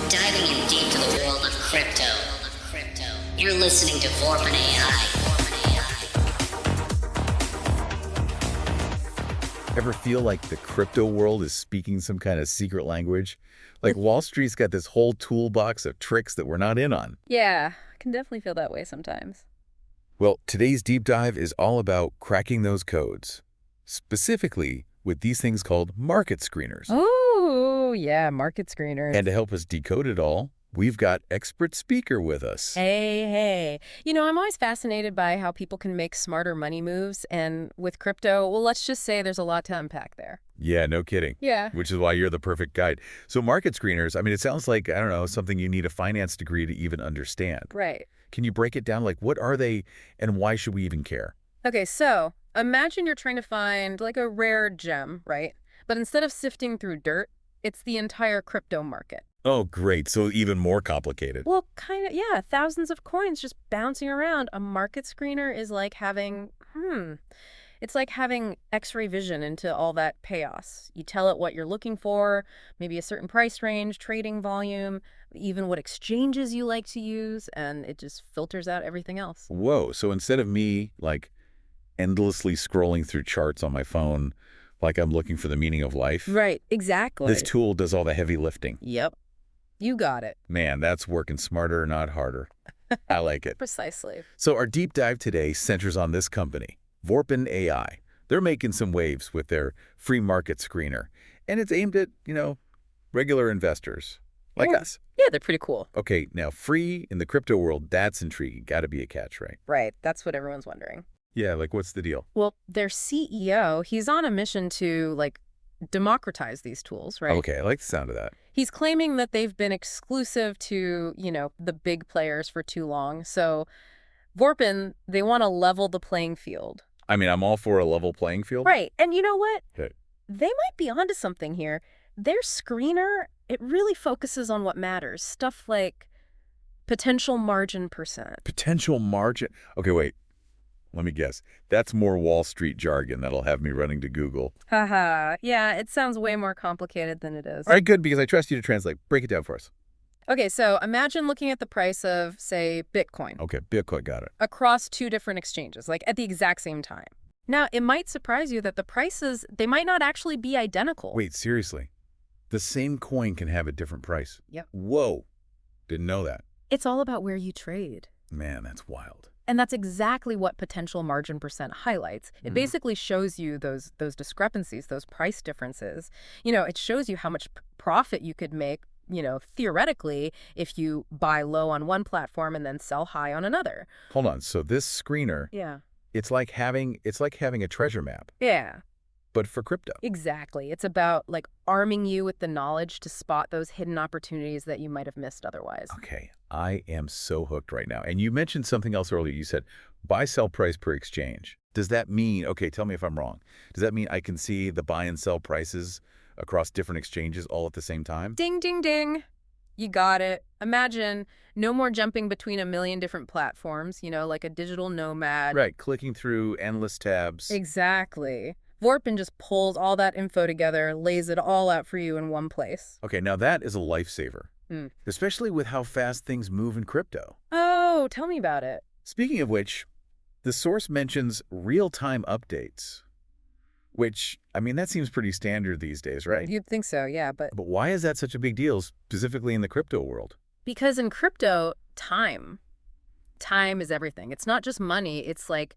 Diving in deep to the world of crypto. You're listening to Vorpen AI. Ever feel like the crypto world is speaking some kind of secret language? Like Wall Street's got this whole toolbox of tricks that we're not in on. Yeah, I can definitely feel that way sometimes. Well, today's deep dive is all about cracking those codes, specifically with these things called market screeners. Oh, yeah, market screeners. And to help us decode it all, we've got expert speaker with us. Hey. I'm always fascinated by how people can make smarter money moves. And with crypto, well, let's just say there's a lot to unpack there. Yeah, no kidding. Yeah. Which is why you're the perfect guide. So market screeners, I mean, it sounds like, I don't know, something you need a finance degree to even understand. Right. Can you break it down? Like, what are they and why should we even care? Okay, so imagine you're trying to find like a rare gem, right? But instead of sifting through dirt, it's the entire crypto market. Oh, great. So even more complicated. Well, kind of, yeah. Thousands of coins just bouncing around. A market screener is like having, it's like having X-ray vision into all that chaos. You tell it what you're looking for, maybe a certain price range, trading volume, even what exchanges you like to use, and it just filters out everything else. Whoa. So instead of me, like, endlessly scrolling through charts on my phone like I'm looking for the meaning of life. Right, exactly. This tool does all the heavy lifting. Yep. You got it. Man, that's working smarter, not harder. I like it. Precisely. So our deep dive today centers on this company, Vorpen AI. They're making some waves with their free market screener, and it's aimed at, regular investors like us. Yeah, they're pretty cool. Okay, now free in the crypto world, that's intriguing. Got to be a catch, right? Right, that's what everyone's wondering. Yeah, like what's the deal? Well, their CEO, he's on a mission to, democratize these tools, right? Okay, I like the sound of that. He's claiming that they've been exclusive to, the big players for too long. So Vorpen, they want to level the playing field. I mean, I'm all for a level playing field. Right. And you know what? Okay. They might be onto something here. Their screener, it really focuses on what matters. Stuff like potential margin percent. Potential margin. Okay, wait. Let me guess. That's more Wall Street jargon that'll have me running to Google. Haha. Yeah, it sounds way more complicated than it is. All right, good, because I trust you to translate. Break it down for us. Okay, so imagine looking at the price of, say, Bitcoin. Okay, Bitcoin, got it. Across two different exchanges, like at the exact same time. Now, it might surprise you that the prices, they might not actually be identical. Wait, seriously? The same coin can have a different price? Yep. Whoa. Didn't know that. It's all about where you trade. Man, that's wild. And that's exactly what potential margin percent highlights. It basically shows you those discrepancies, those price differences. It shows you how much profit you could make, theoretically, if you buy low on one platform and then sell high on another. Hold on. So this screener, Yeah. it's like having a treasure map, Yeah. but for crypto. Exactly. It's about arming you with the knowledge to spot those hidden opportunities that you might have missed otherwise. Okay, I am so hooked right now. And you mentioned something else earlier. You said buy, sell price per exchange. Does that mean, okay, tell me if I'm wrong. Does that mean I can see the buy and sell prices across different exchanges all at the same time? Ding, ding, ding. You got it. Imagine no more jumping between a million different platforms, like a digital nomad. Right, clicking through endless tabs. Exactly. Vorpen just pulls all that info together, lays it all out for you in one place. Okay, now that is a lifesaver, especially with how fast things move in crypto. Oh, tell me about it. Speaking of which, the source mentions real-time updates, which, I mean, that seems pretty standard these days, right? You'd think so, yeah, but But why is that such a big deal, specifically in the crypto world? because in crypto, time is everything. It's not just money, it's like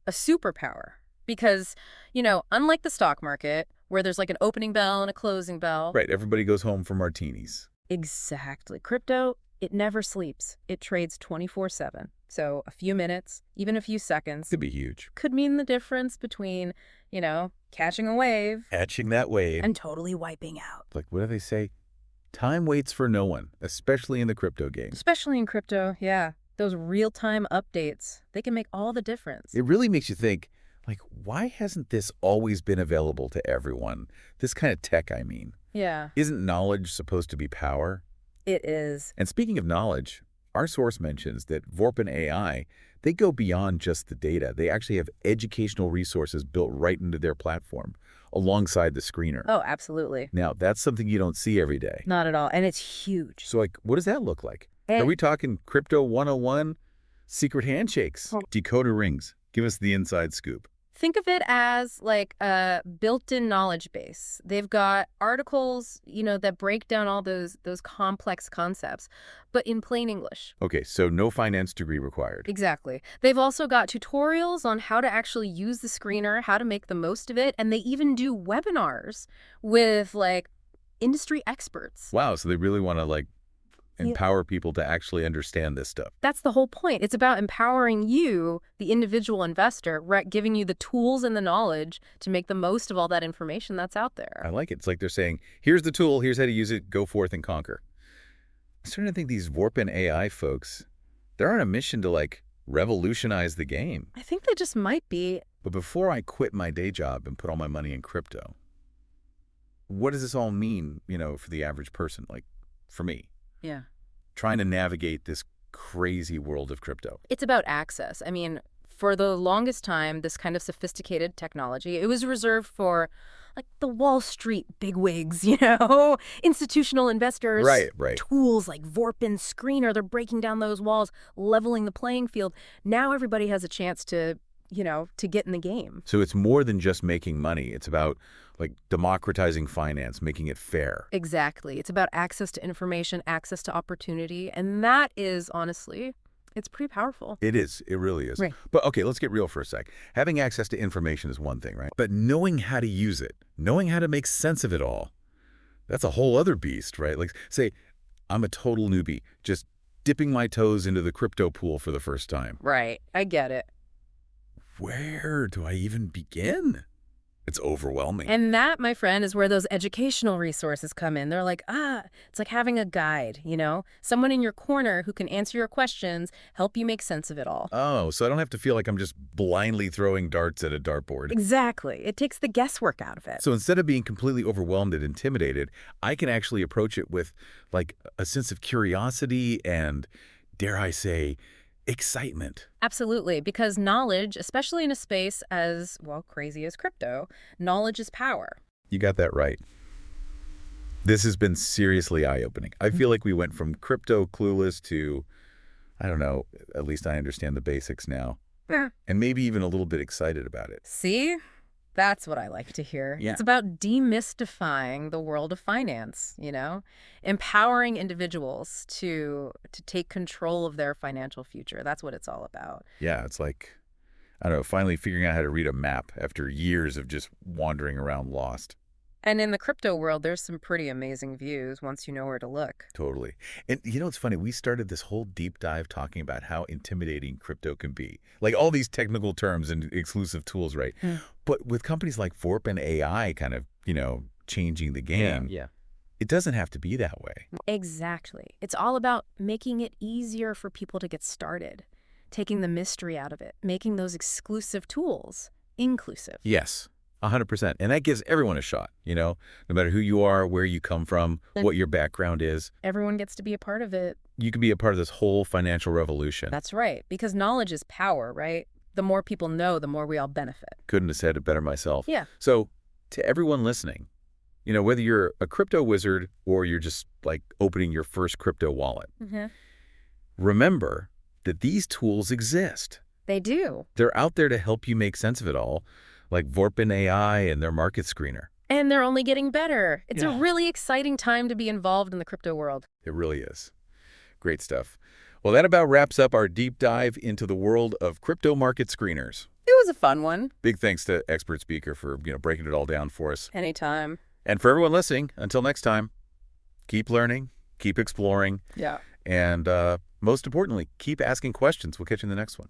a superpower. Because, unlike the stock market, where there's an opening bell and a closing bell. Right, everybody goes home for martinis. Exactly. Crypto, it never sleeps. It trades 24/7. So a few minutes, even a few seconds, Could be huge. could mean the difference between, catching a wave Catching that wave. and totally wiping out. Like, what do they say? Time waits for no one, especially in the crypto game. Especially in crypto, yeah. Those real-time updates, they can make all the difference. It really makes you think, why hasn't this always been available to everyone? This kind of tech, I mean. Yeah, Isn't knowledge supposed to be power? it is. And speaking of knowledge, our source mentions that Vorpen AI, they go beyond just the data. They actually have educational resources built right into their platform alongside the screener. Oh, absolutely. Now, that's something you don't see every day. Not at all. And it's huge. So, like, what does that look like? Are And we talking Crypto 101, secret handshakes, decoder rings? Give us the inside scoop. think of it as like a built-in knowledge base. They've got articles, that break down all those complex concepts, but in plain English. Okay, so no finance degree required. Exactly. They've also got tutorials on how to actually use the screener, how to make the most of it, and they even do webinars with like industry experts. Wow, so they really want to like Yeah. empower people to actually understand this stuff. That's the whole point. It's about empowering you, the individual investor, giving you the tools and the knowledge to make the most of all that information that's out there. I like it. It's like they're saying, here's the tool, here's how to use it, go forth and conquer. I'm starting to think these Vorpen AI folks, they're on a mission to like revolutionize the game. I think they just might be. But before I quit my day job and put all my money in crypto, what does this all mean, for the average person, like for me? Yeah. Trying to navigate this crazy world of crypto. It's about access. I mean, for the longest time, this kind of sophisticated technology, it was reserved for like the Wall Street bigwigs, institutional investors. Right. Tools like Vorpen Screener, they're breaking down those walls, leveling the playing field. Now everybody has a chance to get in the game. So it's more than just making money. It's about like democratizing finance, making it fair. Exactly. It's about access to information, access to opportunity. And that is, honestly, it's pretty powerful. It is. It really is. Right. But okay, let's get real for a sec. Having access to information is one thing, right? But knowing how to use it, knowing how to make sense of it all, that's a whole other beast, right? Like, say, I'm a total newbie, just dipping my toes into the crypto pool for the first time. Right. I get it. Where do I even begin? It's overwhelming. And that, my friend, is where those educational resources come in. They're like, it's like having a guide, someone in your corner who can answer your questions, help you make sense of it all. Oh, so I don't have to feel like I'm just blindly throwing darts at a dartboard. Exactly. It takes the guesswork out of it. So instead of being completely overwhelmed and intimidated, I can actually approach it with like a sense of curiosity and, dare I say, excitement. Absolutely, because knowledge, especially in a space as, crazy as crypto, knowledge is power. You got that right. This has been seriously eye-opening. I feel like we went from crypto clueless to, I don't know, at least I understand the basics now. Yeah. And maybe even a little bit excited about it. See? That's what I like to hear. Yeah. It's about demystifying the world of finance, empowering individuals to take control of their financial future. That's what it's all about. Yeah, it's like, I don't know, finally figuring out how to read a map after years of just wandering around lost. And in the crypto world, there's some pretty amazing views once you know where to look. Totally. And it's funny, we started this whole deep dive talking about how intimidating crypto can be. Like all these technical terms and exclusive tools, right? But with companies like Vorpen AI kind of, changing the game, Yeah. it doesn't have to be that way. Exactly. It's all about making it easier for people to get started, taking the mystery out of it, making those exclusive tools inclusive. Yes, 100%. And that gives everyone a shot, no matter who you are, where you come from, what your background is. Everyone gets to be a part of it. You can be a part of this whole financial revolution. That's right, because knowledge is power, right? The more people know, the more we all benefit. Couldn't have said it better myself. Yeah. So to everyone listening, whether you're a crypto wizard or you're just like opening your first crypto wallet, remember that these tools exist. They do. They're out there to help you make sense of it all, like Vorpen AI and their market screener. And they're only getting better. It's a Yeah. really exciting time to be involved in the crypto world. It really is. Great stuff. Well, that about wraps up our deep dive into the world of crypto market screeners. It was a fun one. Big thanks to expert speaker for, breaking it all down for us. Anytime. And for everyone listening, until next time, keep learning, keep exploring, Yeah. and most importantly, keep asking questions. We'll catch you in the next one.